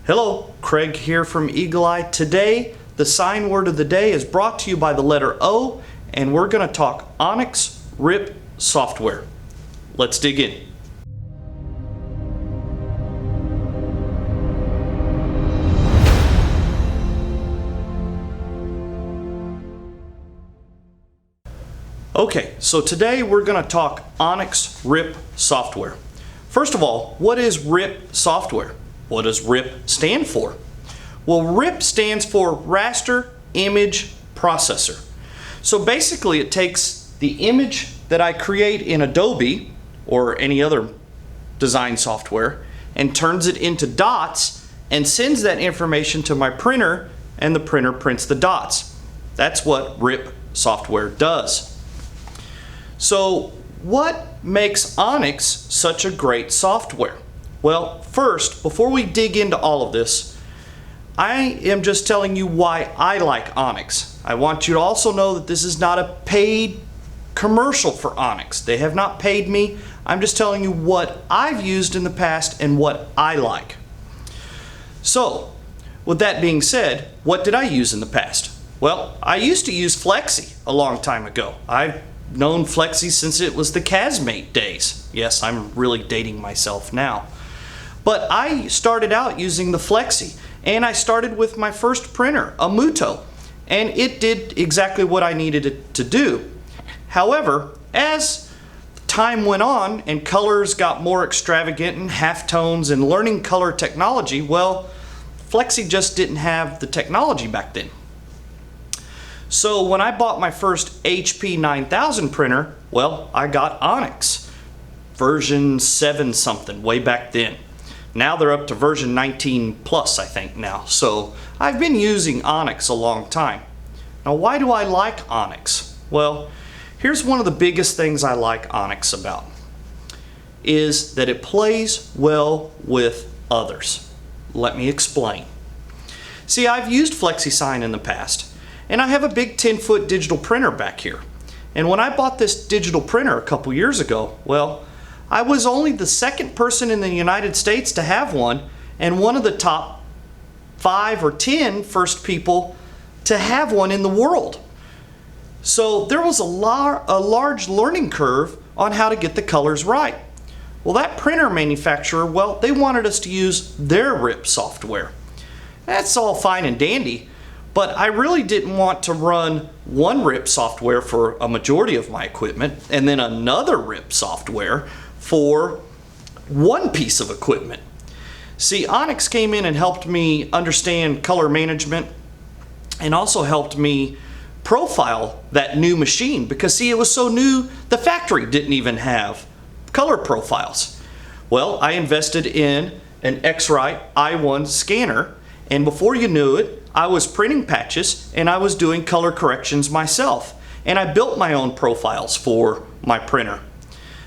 Hello, Craig here from Eagle Eye. Today, the sign word of the day is brought to you by the letter O, and we're going to talk Onyx RIP software. Let's dig in. Okay, so today we're going to talk Onyx RIP software. First of all, what is RIP software? What does RIP stand for? Well, RIP stands for Raster Image Processor. So basically it takes the image that I create in Adobe or any other design software and turns it into dots and sends that information to my printer, and the printer prints the dots. That's what RIP software does. So what makes Onyx such a great software? Well, first, before we dig into all of this, I am just telling you why I like Onyx. I want you to also know that this is not a paid commercial for Onyx. They have not paid me. I'm just telling you what I've used in the past and what I like. So, with that being said, what did I use in the past? Well, I used to use Flexi a long time ago. I've known Flexi since it was the Casmate days. Yes, I'm really dating myself now. But I started out using the Flexi, and I started with my first printer, a Muto, and it did exactly what I needed it to do. However, as time went on and colors got more extravagant and halftones and learning color technology, well, Flexi just didn't have the technology back then. So when I bought my first HP 9000 printer, well, I got Onyx, version 7 something, way back then. Now they're up to version 19 plus, I think now. So I've been using Onyx a long time. Now, why do I like Onyx? Well, here's one of the biggest things I like Onyx about, is that it plays well with others. Let me explain. See, I've used FlexiSign in the past, and I have a big 10-foot digital printer back here. And when I bought this digital printer a couple years ago, well, I was only the second person in the United States to have one, and one of the top 5 or 10 first people to have one in the world. So there was a large learning curve on how to get the colors right. Well, that printer manufacturer, well, they wanted us to use their RIP software. That's all fine and dandy, but I really didn't want to run one RIP software for a majority of my equipment and then another RIP software for one piece of equipment. See, Onyx came in and helped me understand color management and also helped me profile that new machine, because see, it was so new, the factory didn't even have color profiles. Well, I invested in an X-Rite i1 scanner, and before you knew it, I was printing patches and I was doing color corrections myself, and I built my own profiles for my printer.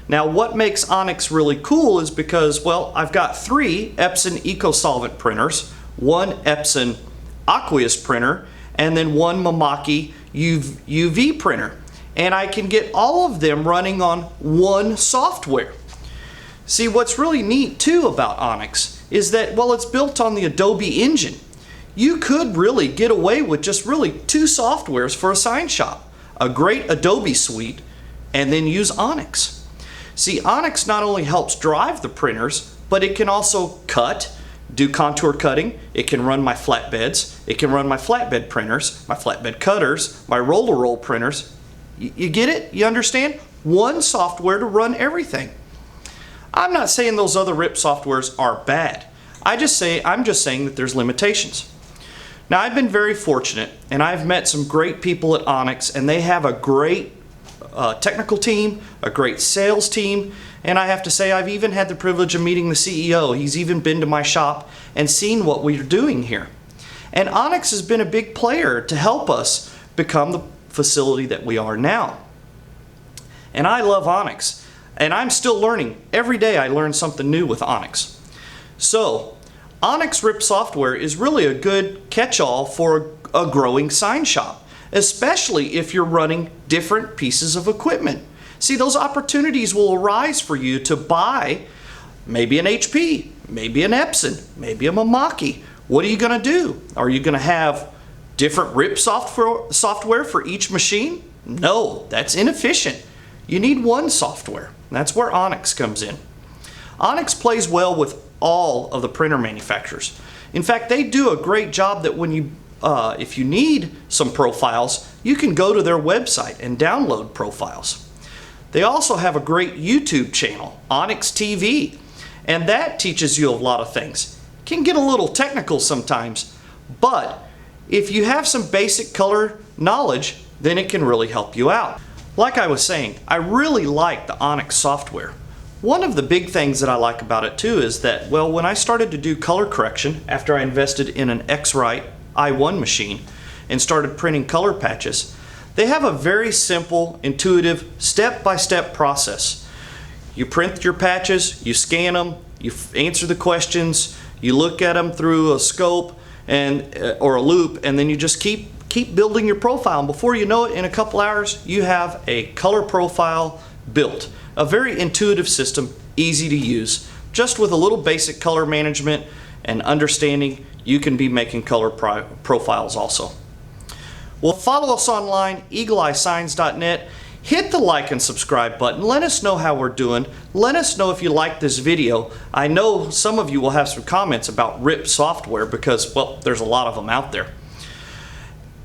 Now, what makes Onyx really cool is because, well, I've got 3 Epson EcoSolvent printers, 1 Epson Aqueous printer, and then 1 Mamaki UV printer. And I can get all of them running on one software. See, what's really neat too about Onyx is that, well, it's built on the Adobe engine. You could really get away with just really 2 softwares for a sign shop, a great Adobe suite, and then use Onyx. See, Onyx not only helps drive the printers, but it can also cut, do contour cutting. It can run my flatbeds. It can run my flatbed printers, my flatbed cutters, my roll-to-roll printers. You get it? You understand? One software to run everything. I'm not saying those other RIP softwares are bad. I'm just saying that there's limitations. Now, I've been very fortunate, and I've met some great people at Onyx, and they have a great technical team, a great sales team, and I have to say I've even had the privilege of meeting the CEO. He's even been to my shop and seen what we're doing here. And Onyx has been a big player to help us become the facility that we are now. And I love Onyx, and I'm still learning. Every day I learn something new with Onyx. So, Onyx RIP software is really a good catch-all for a growing sign shop, especially if you're running different pieces of equipment. See, those opportunities will arise for you to buy maybe an HP, maybe an Epson, maybe a Mamaki. What are you going to do? Are you going to have different RIP software for each machine? No, that's inefficient. You need one software. That's where Onyx comes in. Onyx plays well with all of the printer manufacturers. In fact, they do a great job that when you, if you need some profiles, you can go to their website and download profiles. They also have a great YouTube channel, Onyx TV, and that teaches you a lot of things. It can get a little technical sometimes, but if you have some basic color knowledge, then it can really help you out. Like I was saying, I really like the Onyx software. One of the big things that I like about it too is that, well, when I started to do color correction after I invested in an X-Rite i1 machine and started printing color patches, they have a very simple, intuitive, step-by-step process. You print your patches, you scan them, you answer the questions, you look at them through a scope or a loop, and then you just keep building your profile. And before you know it, in a couple hours, you have a color profile built. A very intuitive system, easy to use. Just with a little basic color management and understanding, you can be making color profiles also. Well, follow us online, eagleeyesigns.net. Hit the like and subscribe button. Let us know how we're doing. Let us know if you like this video. I know some of you will have some comments about RIP software because, well, there's a lot of them out there.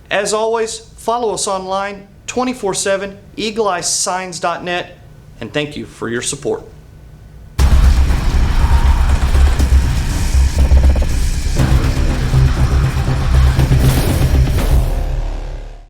As always, follow us online 24/7, eagleeyesigns.net, and thank you for your support.